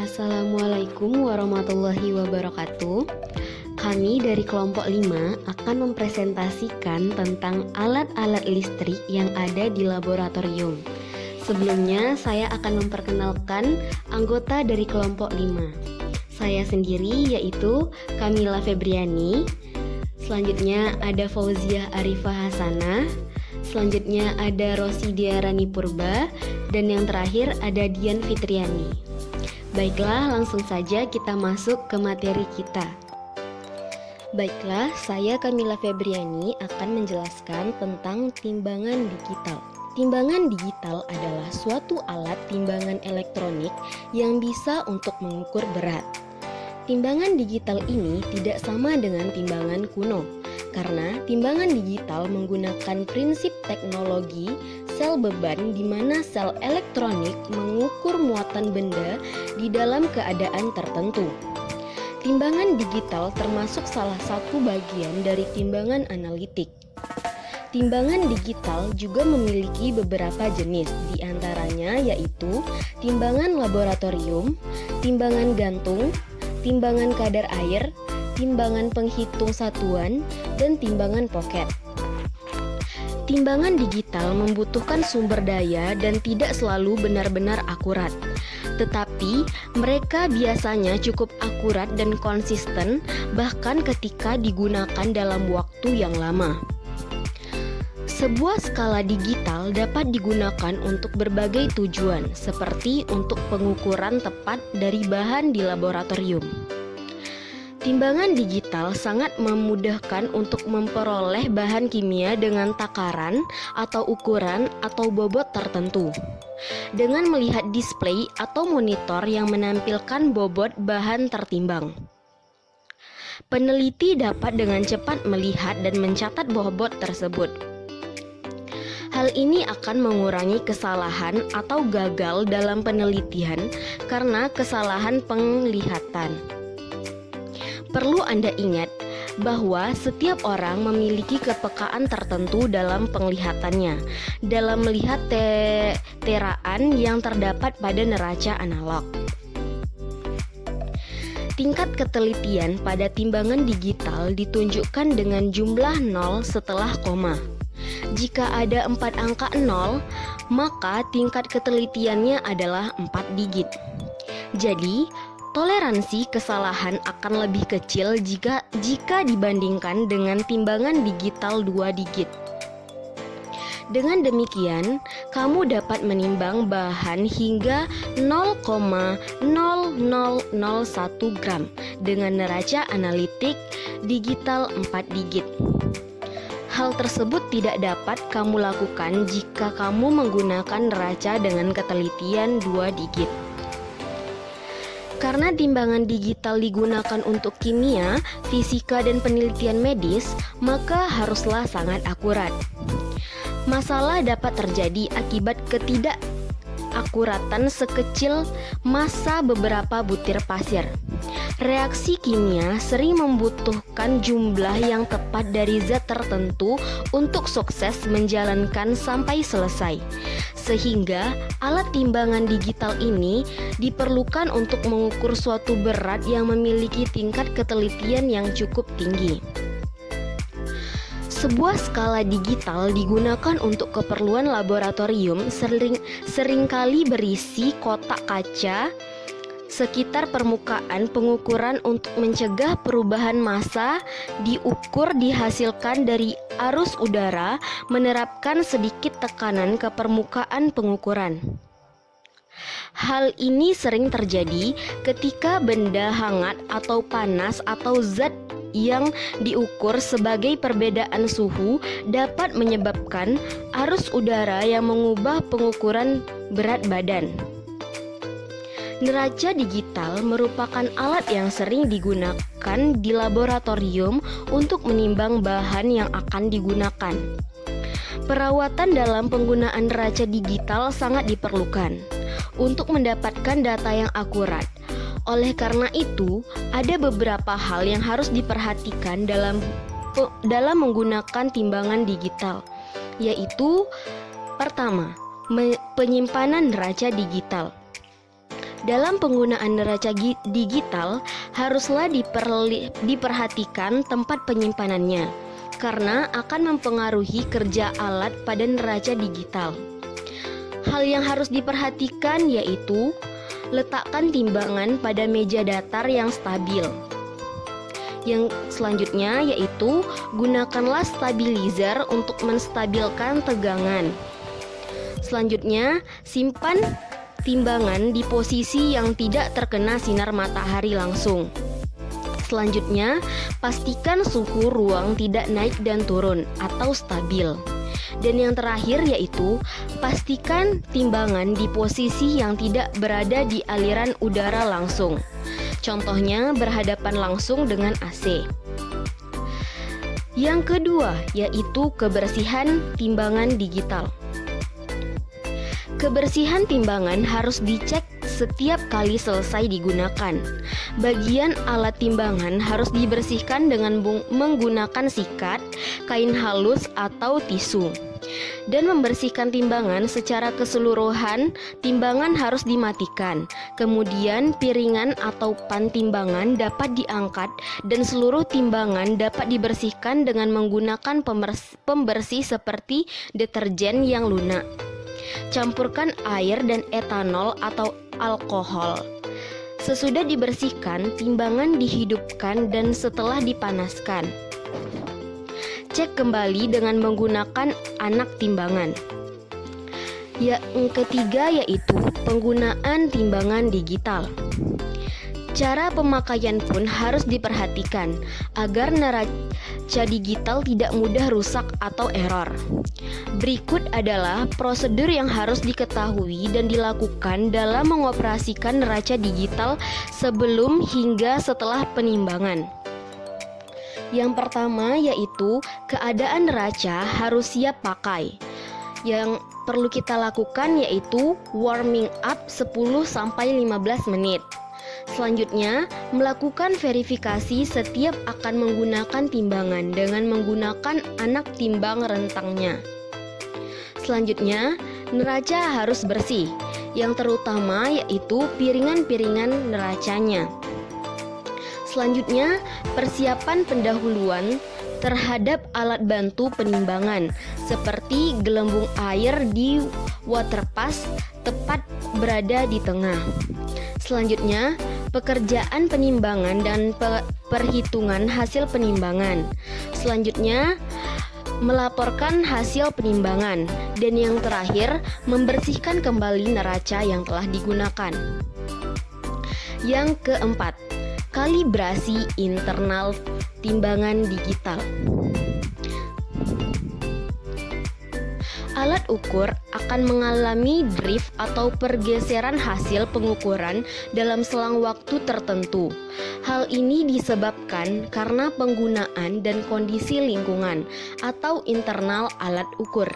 Assalamualaikum warahmatullahi wabarakatuh. Kami dari kelompok 5 akan mempresentasikan tentang alat-alat listrik yang ada di laboratorium. Sebelumnya saya akan memperkenalkan anggota dari kelompok 5. Saya sendiri yaitu Kamila Febriani. Selanjutnya ada Fauziah Arifah Hasanah. Selanjutnya ada Rosidia Rani Purba. Dan yang terakhir ada Dian Fitriani. Baiklah, langsung saja kita masuk ke materi kita. Baiklah, saya Kamila Febriani akan menjelaskan tentang timbangan digital. Timbangan digital adalah suatu alat timbangan elektronik yang bisa untuk mengukur berat. Timbangan digital ini tidak sama dengan timbangan kuno, karena timbangan digital menggunakan prinsip teknologi sel beban di mana sel elektronik mengukur muatan benda di dalam keadaan tertentu. Timbangan digital termasuk salah satu bagian dari timbangan analitik. Timbangan digital juga memiliki beberapa jenis, di antaranya yaitu timbangan laboratorium, timbangan gantung, timbangan kadar air, timbangan penghitung satuan, dan timbangan pocket. Timbangan digital membutuhkan sumber daya dan tidak selalu benar-benar akurat. Tetapi, mereka biasanya cukup akurat dan konsisten bahkan ketika digunakan dalam waktu yang lama. Sebuah skala digital dapat digunakan untuk berbagai tujuan, seperti untuk pengukuran tepat dari bahan di laboratorium. Timbangan digital sangat memudahkan untuk memperoleh bahan kimia dengan takaran atau ukuran atau bobot tertentu. Dengan melihat display atau monitor yang menampilkan bobot bahan tertimbang, peneliti dapat dengan cepat melihat dan mencatat bobot tersebut. Hal ini akan mengurangi kesalahan atau gagal dalam penelitian karena kesalahan penglihatan. Perlu Anda ingat bahwa setiap orang memiliki kepekaan tertentu dalam penglihatannya dalam melihat teraan yang terdapat pada neraca analog. Tingkat ketelitian pada timbangan digital ditunjukkan dengan jumlah 0 setelah koma. Jika ada 4 angka 0, maka tingkat ketelitiannya adalah 4 digit. Jadi, toleransi kesalahan akan lebih kecil jika dibandingkan dengan timbangan digital 2 digit. Dengan demikian, kamu dapat menimbang bahan hingga 0,0001 gram dengan neraca analitik digital 4 digit. Hal tersebut tidak dapat kamu lakukan jika kamu menggunakan neraca dengan ketelitian 2 digit. Karena timbangan digital digunakan untuk kimia, fisika, dan penelitian medis, maka haruslah sangat akurat. Masalah dapat terjadi akibat ketidakakuratan sekecil massa beberapa butir pasir. Reaksi kimia sering membutuhkan jumlah yang tepat dari zat tertentu untuk sukses menjalankan sampai selesai. Sehingga alat timbangan digital ini diperlukan untuk mengukur suatu berat yang memiliki tingkat ketelitian yang cukup tinggi. Sebuah skala digital digunakan untuk keperluan laboratorium seringkali berisi kotak kaca sekitar permukaan pengukuran untuk mencegah perubahan massa dihasilkan dari arus udara menerapkan sedikit tekanan ke permukaan pengukuran. Hal ini sering terjadi ketika benda hangat atau panas atau zat yang diukur sebagai perbedaan suhu dapat menyebabkan arus udara yang mengubah pengukuran berat badan. Neraca digital merupakan alat yang sering digunakan di laboratorium untuk menimbang bahan yang akan digunakan. Perawatan dalam penggunaan neraca digital sangat diperlukan untuk mendapatkan data yang akurat. Oleh karena itu, ada beberapa hal yang harus diperhatikan dalam menggunakan timbangan digital, yaitu pertama, penyimpanan neraca digital. Dalam penggunaan neraca digital, haruslah diperhatikan tempat penyimpanannya, karena akan mempengaruhi kerja alat pada neraca digital. Hal yang harus diperhatikan yaitu letakkan timbangan pada meja datar yang stabil. Yang selanjutnya yaitu gunakanlah stabilizer untuk menstabilkan tegangan. Selanjutnya, simpan timbangan di posisi yang tidak terkena sinar matahari langsung. Selanjutnya, pastikan suhu ruang tidak naik dan turun atau stabil. Dan yang terakhir yaitu pastikan timbangan di posisi yang tidak berada di aliran udara langsung. Contohnya berhadapan langsung dengan AC. Yang kedua yaitu kebersihan timbangan digital. Kebersihan timbangan harus dicek setiap kali selesai digunakan. Bagian alat timbangan harus dibersihkan dengan menggunakan sikat, kain halus, atau tisu. Dan membersihkan timbangan secara keseluruhan, timbangan harus dimatikan. Kemudian piringan atau pan timbangan dapat diangkat dan seluruh timbangan dapat dibersihkan dengan menggunakan pembersih seperti deterjen yang lunak. Campurkan air dan etanol atau alkohol. Sesudah dibersihkan, timbangan dihidupkan dan setelah dipanaskan, cek kembali dengan menggunakan anak timbangan. Yang ketiga yaitu penggunaan timbangan digital. Cara pemakaian pun harus diperhatikan agar neraca digital tidak mudah rusak atau error. Berikut adalah prosedur yang harus diketahui dan dilakukan dalam mengoperasikan neraca digital sebelum hingga setelah penimbangan. Yang pertama yaitu keadaan neraca harus siap pakai. Yang perlu kita lakukan yaitu warming up 10-15 menit. Selanjutnya, melakukan verifikasi setiap akan menggunakan timbangan dengan menggunakan anak timbang rentangnya. Selanjutnya, neraca harus bersih, yang terutama yaitu piringan-piringan neracanya. Selanjutnya, persiapan pendahuluan terhadap alat bantu penimbangan seperti gelembung air di waterpass tepat berada di tengah. Selanjutnya, pekerjaan penimbangan dan perhitungan hasil penimbangan. Selanjutnya, melaporkan hasil penimbangan. Dan yang terakhir, membersihkan kembali neraca yang telah digunakan. Yang keempat, kalibrasi internal timbangan digital. Alat ukur akan mengalami drift atau pergeseran hasil pengukuran dalam selang waktu tertentu. Hal ini disebabkan karena penggunaan dan kondisi lingkungan atau internal alat ukur.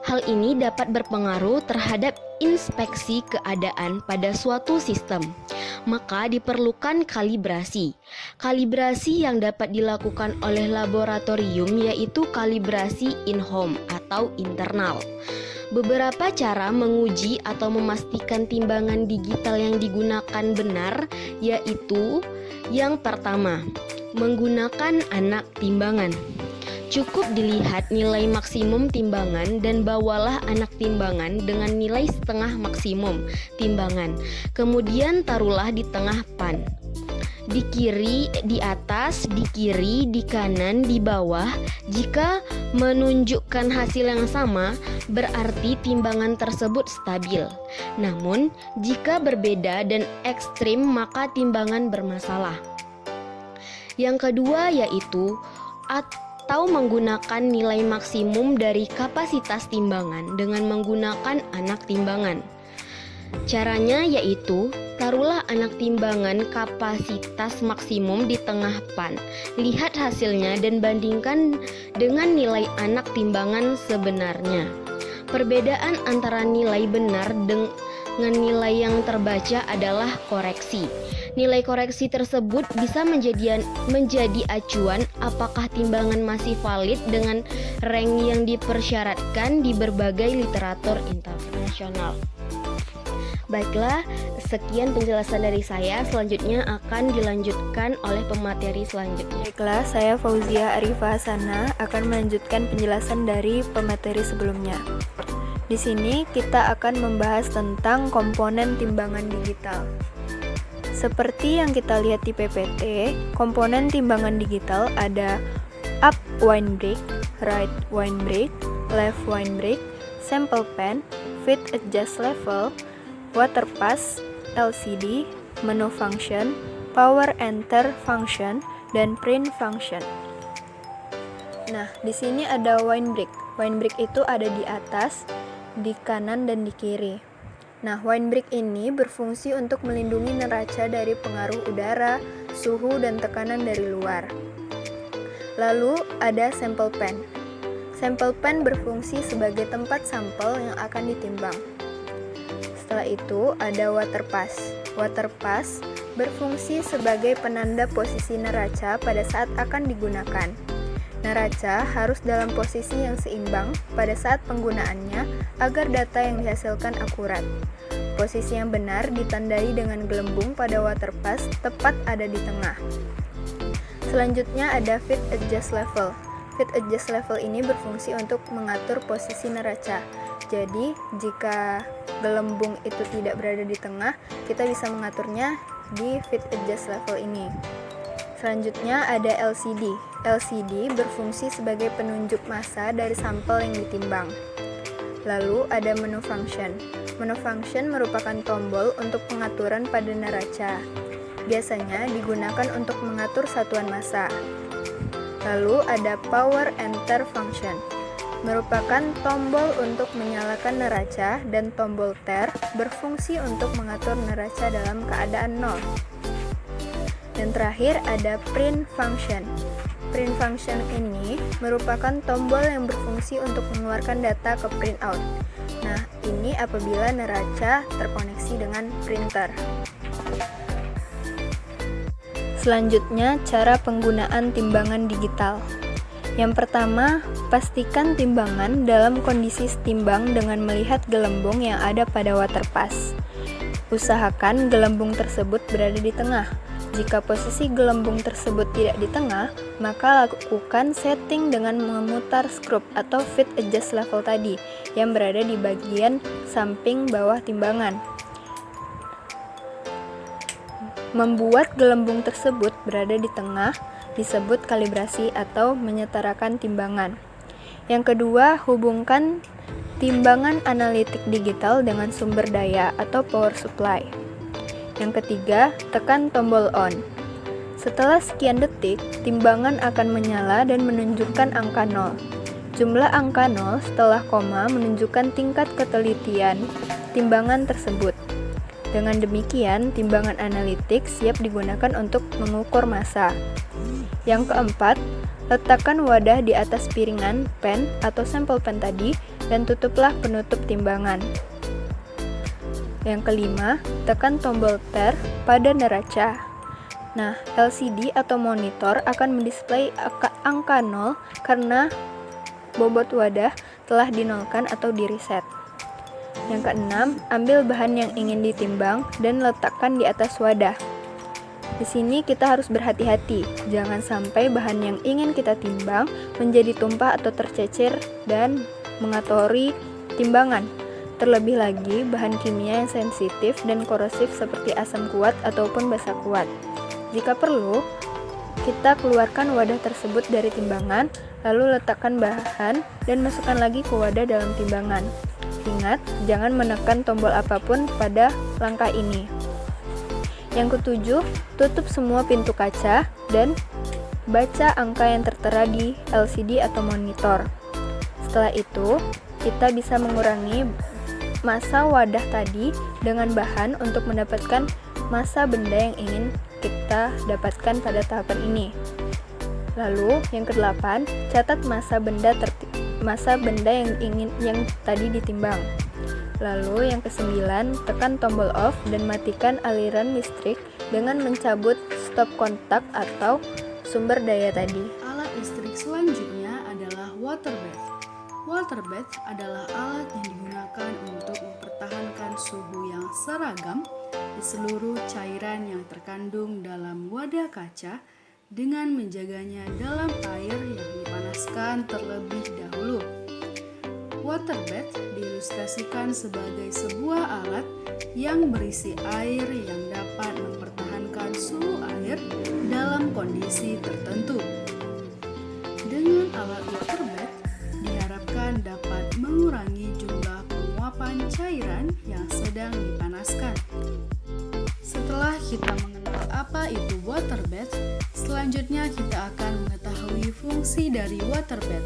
Hal ini dapat berpengaruh terhadap inspeksi keadaan pada suatu sistem. Maka diperlukan kalibrasi. Kalibrasi yang dapat dilakukan oleh laboratorium yaitu kalibrasi in-home atau internal. Beberapa cara menguji atau memastikan timbangan digital yang digunakan benar yaitu yang pertama, menggunakan anak timbangan. Cukup dilihat nilai maksimum timbangan dan bawalah anak timbangan dengan nilai setengah maksimum timbangan. Kemudian taruhlah di tengah pan. Di kiri, di atas, di kiri, di kanan, di bawah. Jika menunjukkan hasil yang sama, berarti timbangan tersebut stabil. Namun, jika berbeda dan ekstrim, maka timbangan bermasalah. Yang kedua yaitu atau menggunakan nilai maksimum dari kapasitas timbangan dengan menggunakan anak timbangan. Caranya yaitu taruhlah anak timbangan kapasitas maksimum di tengah pan. Lihat hasilnya dan bandingkan dengan nilai anak timbangan sebenarnya. Perbedaan antara nilai benar dengan nilai yang terbaca adalah koreksi. Nilai koreksi tersebut bisa menjadi acuan apakah timbangan masih valid dengan rank yang dipersyaratkan di berbagai literatur internasional. Baiklah, sekian penjelasan dari saya. Selanjutnya akan dilanjutkan oleh pemateri selanjutnya. Baiklah, saya Fauzia Arifah Hasana akan melanjutkan penjelasan dari pemateri sebelumnya. Di sini kita akan membahas tentang komponen timbangan digital. Seperti yang kita lihat di PPT, komponen timbangan digital ada up windbreak, right windbreak, left windbreak, sample pen, fit adjust level, water pass, LCD, menu function, power enter function, dan print function. Nah, di sini ada windbreak. Windbreak itu ada di atas, di kanan, dan di kiri. Nah, windbreak ini berfungsi untuk melindungi neraca dari pengaruh udara, suhu, dan tekanan dari luar. Lalu ada sample pen. Sample pen berfungsi sebagai tempat sampel yang akan ditimbang. Setelah itu ada water pass. Water pass berfungsi sebagai penanda posisi neraca pada saat akan digunakan. Neraca harus dalam posisi yang seimbang pada saat penggunaannya agar data yang dihasilkan akurat. Posisi yang benar ditandai dengan gelembung pada water pass tepat ada di tengah. Selanjutnya ada fit adjust level. Fit adjust level ini berfungsi untuk mengatur posisi neraca. Jadi, jika gelembung itu tidak berada di tengah, kita bisa mengaturnya di fit adjust level ini. Selanjutnya ada LCD. LCD berfungsi sebagai penunjuk massa dari sampel yang ditimbang. Lalu ada menu function. Menu function merupakan tombol untuk pengaturan pada neraca. Biasanya digunakan untuk mengatur satuan massa. Lalu ada power enter function. Merupakan tombol untuk menyalakan neraca, dan tombol ter berfungsi untuk mengatur neraca dalam keadaan nol. Dan terakhir ada print function. Print function ini merupakan tombol yang berfungsi untuk mengeluarkan data ke printout. Nah, ini apabila neraca terkoneksi dengan printer. Selanjutnya, cara penggunaan timbangan digital. Yang pertama, pastikan timbangan dalam kondisi setimbang dengan melihat gelembung yang ada pada water pass. Usahakan gelembung tersebut berada di tengah. Jika posisi gelembung tersebut tidak di tengah, maka lakukan setting dengan memutar skrup atau fit adjust level tadi yang berada di bagian samping bawah timbangan. Membuat gelembung tersebut berada di tengah disebut kalibrasi atau menyetarakan timbangan. Yang kedua, hubungkan timbangan analitik digital dengan sumber daya atau power supply. Yang ketiga, tekan tombol on. Setelah sekian detik, timbangan akan menyala dan menunjukkan angka 0. Jumlah angka 0 setelah koma menunjukkan tingkat ketelitian timbangan tersebut. Dengan demikian, timbangan analitik siap digunakan untuk mengukur massa. Yang keempat, letakkan wadah di atas piringan pen atau sampel pen tadi dan tutuplah penutup timbangan. Yang kelima, tekan tombol ter pada neraca. Nah, LCD atau monitor akan mendisplay angka 0 karena bobot wadah telah dinolkan atau di-reset. Yang keenam, ambil bahan yang ingin ditimbang dan letakkan di atas wadah. Di sini kita harus berhati-hati, jangan sampai bahan yang ingin kita timbang menjadi tumpah atau tercecer dan mengotori timbangan. Terlebih lagi, bahan kimia yang sensitif dan korosif seperti asam kuat ataupun basa kuat. Jika perlu, kita keluarkan wadah tersebut dari timbangan, lalu letakkan bahan dan masukkan lagi ke wadah dalam timbangan. Ingat, jangan menekan tombol apapun pada langkah ini. Yang ketujuh, tutup semua pintu kaca dan baca angka yang tertera di LCD atau monitor. Setelah itu, kita bisa mengurangi massa wadah tadi dengan bahan untuk mendapatkan massa benda yang ingin kita dapatkan pada tahapan ini. Lalu, yang kedelapan, catat massa benda yang tadi ditimbang. Lalu yang kesembilan, tekan tombol off dan matikan aliran listrik dengan mencabut stop kontak atau sumber daya tadi. Alat listrik selanjutnya adalah water bath. Water bath adalah alat yang digunakan untuk mempertahankan suhu yang seragam di seluruh cairan yang terkandung dalam wadah kaca dengan menjaganya dalam air yang dipanaskan terlebih dahulu. Waterbed diilustrasikan sebagai sebuah alat yang berisi air yang dapat mempertahankan suhu air dalam kondisi tertentu. Dengan alat waterbed diharapkan dapat mengurangi jumlah penguapan cairan yang sedang dipanaskan. Setelah kita mengenal apa itu waterbed, selanjutnya kita akan mengetahui fungsi dari waterbed.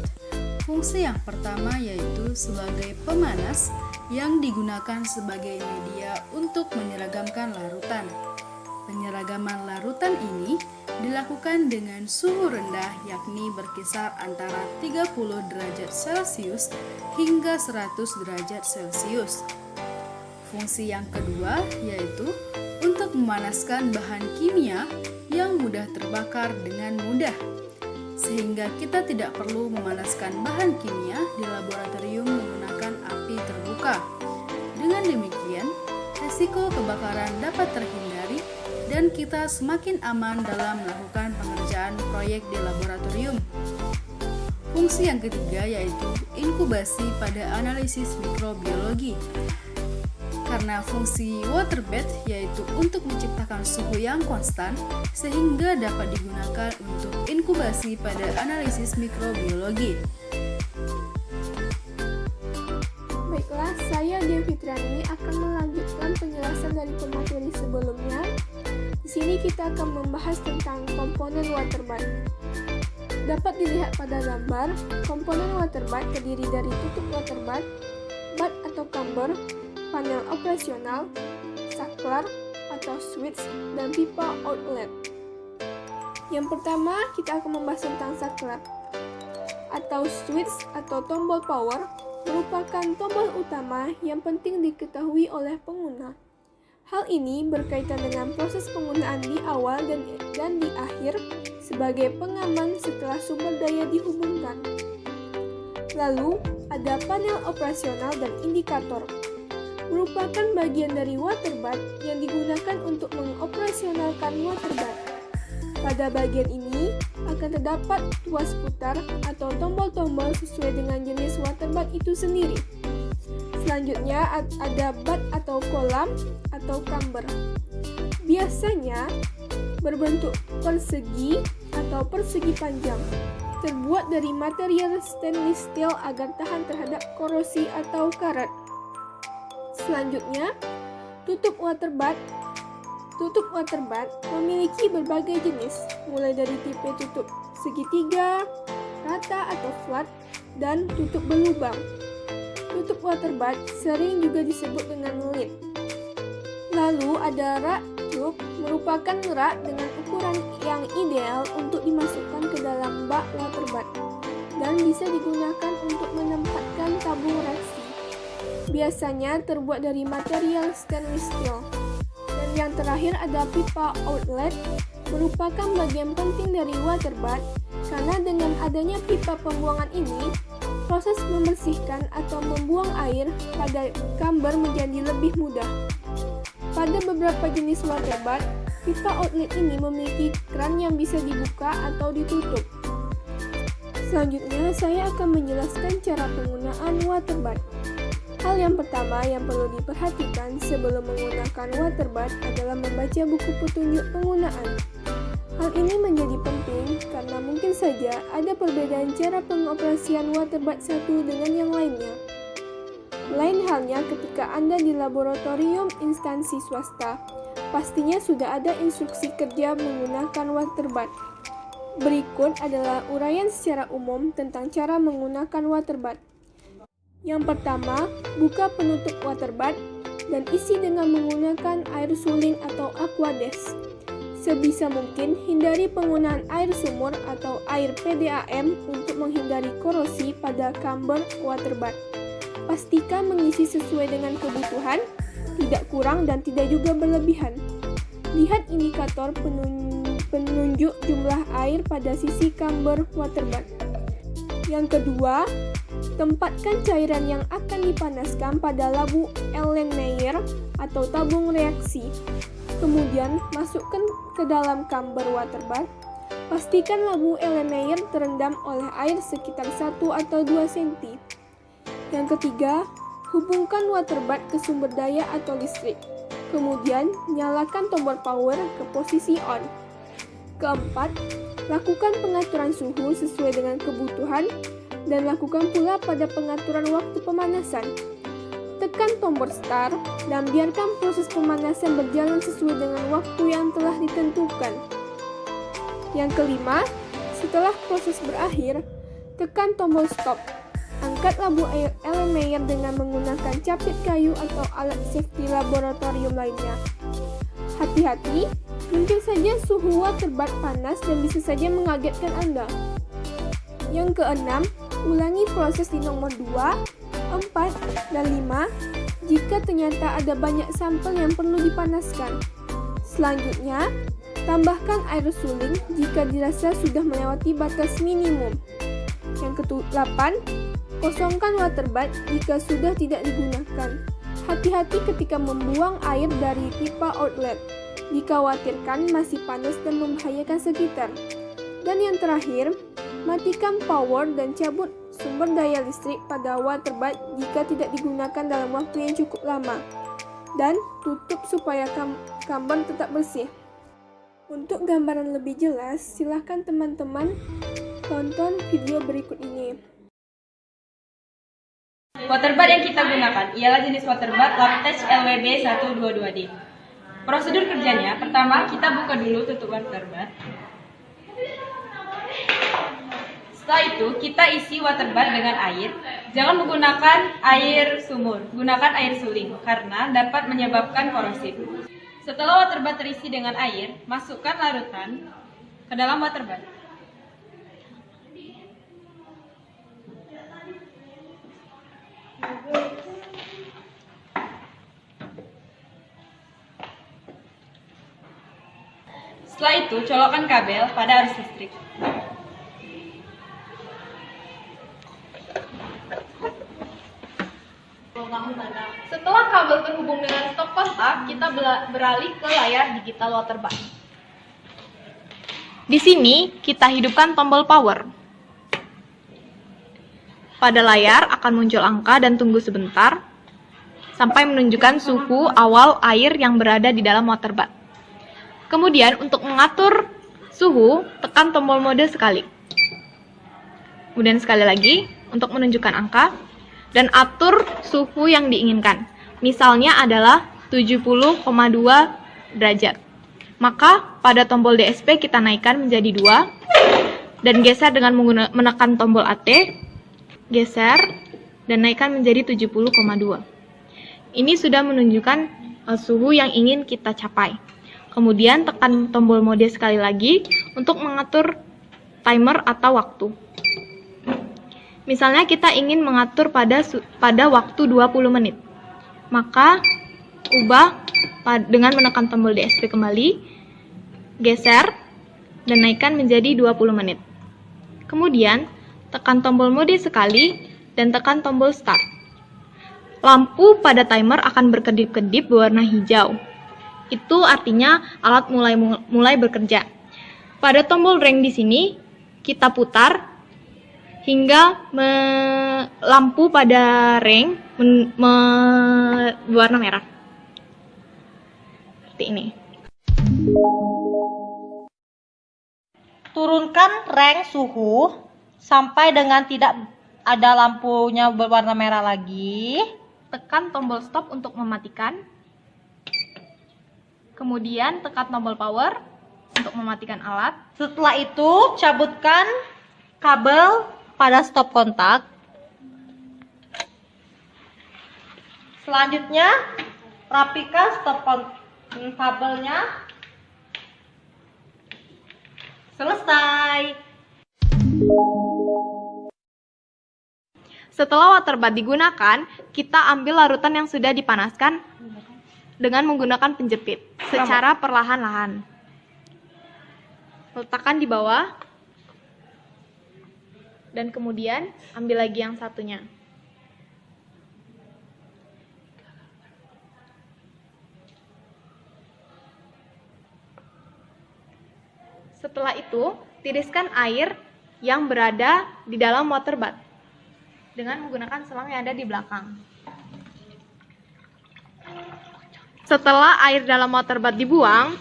Fungsi yang pertama yaitu sebagai pemanas yang digunakan sebagai media untuk menyeragamkan larutan. Penyeragaman larutan ini dilakukan dengan suhu rendah yakni berkisar antara 30 derajat Celcius hingga 100 derajat Celcius. Fungsi yang kedua yaitu untuk memanaskan bahan kimia yang mudah terbakar dengan mudah, sehingga kita tidak perlu memanaskan bahan kimia di laboratorium menggunakan api terbuka. Dengan demikian, risiko kebakaran dapat terhindari dan kita semakin aman dalam melakukan pengerjaan proyek di laboratorium. Fungsi yang ketiga yaitu inkubasi pada analisis mikrobiologi. Karena fungsi waterbed yaitu untuk menciptakan suhu yang konstan sehingga dapat digunakan untuk inkubasi pada analisis mikrobiologi. Baiklah, saya Dia Fitriani akan melanjutkan penjelasan dari pemateri sebelumnya. Di sini kita akan membahas tentang komponen waterbed. Dapat dilihat pada gambar, komponen waterbed terdiri dari tutup waterbed, bud atau camber, panel operasional, saklar atau switch, dan pipa outlet. Yang pertama, kita akan membahas tentang saklar atau switch atau tombol power merupakan tombol utama yang penting diketahui oleh pengguna. Hal ini berkaitan dengan proses penggunaan di awal dan di akhir sebagai pengaman setelah sumber daya dihubungkan. Lalu, ada panel operasional dan indikator. Merupakan bagian dari waterbed yang digunakan untuk mengoperasionalkan waterbed. Pada bagian ini akan terdapat tuas putar atau tombol-tombol sesuai dengan jenis waterbed itu sendiri. Selanjutnya ada bud atau kolam atau camber. Biasanya berbentuk persegi atau persegi panjang, terbuat dari material stainless steel agar tahan terhadap korosi atau karat. Selanjutnya, tutup waterbed. Tutup waterbed memiliki berbagai jenis, mulai dari tipe tutup segitiga, rata atau flat, dan tutup berlubang. Tutup waterbed sering juga disebut dengan lid. Lalu ada rak tube, merupakan rak dengan ukuran yang ideal untuk dimasukkan ke dalam bak waterbed dan bisa digunakan untuk menempatkan tabung reaksi. Biasanya terbuat dari material stainless steel. Dan yang terakhir ada pipa outlet, merupakan bagian penting dari waterbed karena dengan adanya pipa pembuangan ini, proses membersihkan atau membuang air pada camber menjadi lebih mudah. Pada beberapa jenis waterbed, pipa outlet ini memiliki keran yang bisa dibuka atau ditutup. Selanjutnya, saya akan menjelaskan cara penggunaan waterbed. Hal yang pertama yang perlu diperhatikan sebelum menggunakan waterbed adalah membaca buku petunjuk penggunaan. Hal ini menjadi penting karena mungkin saja ada perbedaan cara pengoperasian waterbed satu dengan yang lainnya. Lain halnya ketika Anda di laboratorium instansi swasta, pastinya sudah ada instruksi kerja menggunakan waterbed. Berikut adalah uraian secara umum tentang cara menggunakan waterbed. Yang pertama, buka penutup waterbed dan isi dengan menggunakan air suling atau aquades. Sebisa mungkin hindari penggunaan air sumur atau air PDAM untuk menghindari korosi pada camber waterbed. Pastikan mengisi sesuai dengan kebutuhan, tidak kurang dan tidak juga berlebihan. Lihat indikator penunjuk jumlah air pada sisi camber waterbed. Yang kedua, Tempatkan cairan yang akan dipanaskan pada labu Erlenmeyer atau tabung reaksi. Kemudian masukkan ke dalam kamber waterbath. Pastikan labu Erlenmeyer terendam oleh air sekitar 1 atau 2 cm. Yang ketiga, hubungkan waterbath ke sumber daya atau listrik. Kemudian nyalakan tombol power ke posisi on. Keempat, lakukan pengaturan suhu sesuai dengan kebutuhan dan lakukan pula pada pengaturan waktu pemanasan. Tekan tombol start dan biarkan proses pemanasan berjalan sesuai dengan waktu yang telah ditentukan. Yang kelima, setelah proses berakhir, tekan tombol stop. Angkat labu Erlenmeyer dengan menggunakan capit kayu atau alat safety laboratorium lainnya. Hati-hati, mungkin saja suhu waterbath panas dan bisa saja mengagetkan Anda. Yang keenam, ulangi proses di nomor 2, 4, dan 5 jika ternyata ada banyak sampel yang perlu dipanaskan. Selanjutnya, tambahkan air suling jika dirasa sudah melewati batas minimum. Yang ke-8, kosongkan waterbath jika sudah tidak digunakan. Hati-hati ketika membuang air dari pipa outlet. Dikhawatirkan masih panas dan membahayakan sekitar. Dan yang terakhir, matikan power dan cabut sumber daya listrik pada waterbath jika tidak digunakan dalam waktu yang cukup lama. Dan tutup supaya kamar tetap bersih. Untuk gambaran lebih jelas, silakan teman-teman tonton video berikut ini. Waterbath yang kita gunakan ialah jenis waterbath Labtech LWB 122D. Prosedur kerjanya, pertama kita buka dulu tutup waterbath. Setelah itu kita isi waterbath dengan air. Jangan menggunakan air sumur, gunakan air suling karena dapat menyebabkan korosif. Setelah waterbath terisi dengan air, masukkan larutan ke dalam waterbath. Setelah itu, colokkan kabel pada arus listrik. Setelah kabel terhubung dengan stop kontak, kita beralih ke layar digital waterbath. Di sini, kita hidupkan tombol power. Pada layar akan muncul angka dan tunggu sebentar sampai menunjukkan suhu awal air yang berada di dalam waterbath. Kemudian untuk mengatur suhu, tekan tombol mode sekali. Kemudian sekali lagi untuk menunjukkan angka dan atur suhu yang diinginkan. Misalnya adalah 70,2 derajat. Maka pada tombol DSP kita naikkan menjadi 2 dan geser dengan menekan tombol AT. Geser dan naikkan menjadi 70,2. Ini sudah menunjukkan suhu yang ingin kita capai. Kemudian tekan tombol mode sekali lagi untuk mengatur timer atau waktu. Misalnya kita ingin mengatur pada waktu 20 menit. Maka ubah dengan menekan tombol DSP kembali, geser dan naikkan menjadi 20 menit. Kemudian tekan tombol mode sekali dan tekan tombol start. Lampu pada timer akan berkedip-kedip berwarna hijau. Itu artinya alat mulai bekerja. Pada tombol ring di sini kita putar hingga lampu pada ring berwarna merah. Seperti ini. Turunkan reng suhu sampai dengan tidak ada lampunya berwarna merah lagi. Tekan tombol stop untuk mematikan. Kemudian tekan tombol power untuk mematikan alat. Setelah itu cabutkan kabel pada stop kontak. Selanjutnya rapikan stop kabelnya. Selesai. Setelah waterbath digunakan, kita ambil larutan yang sudah dipanaskan dengan menggunakan penjepit secara perlahan-lahan. Letakkan di bawah. dan kemudian ambil lagi yang satunya. Setelah itu, tiriskan air yang berada di dalam water bath dengan menggunakan selang yang ada di belakang. Setelah air dalam water bath dibuang,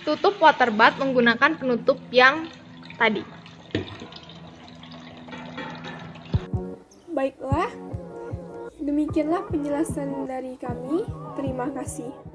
tutup water bath menggunakan penutup yang tadi. Baiklah, demikianlah penjelasan dari kami. Terima kasih.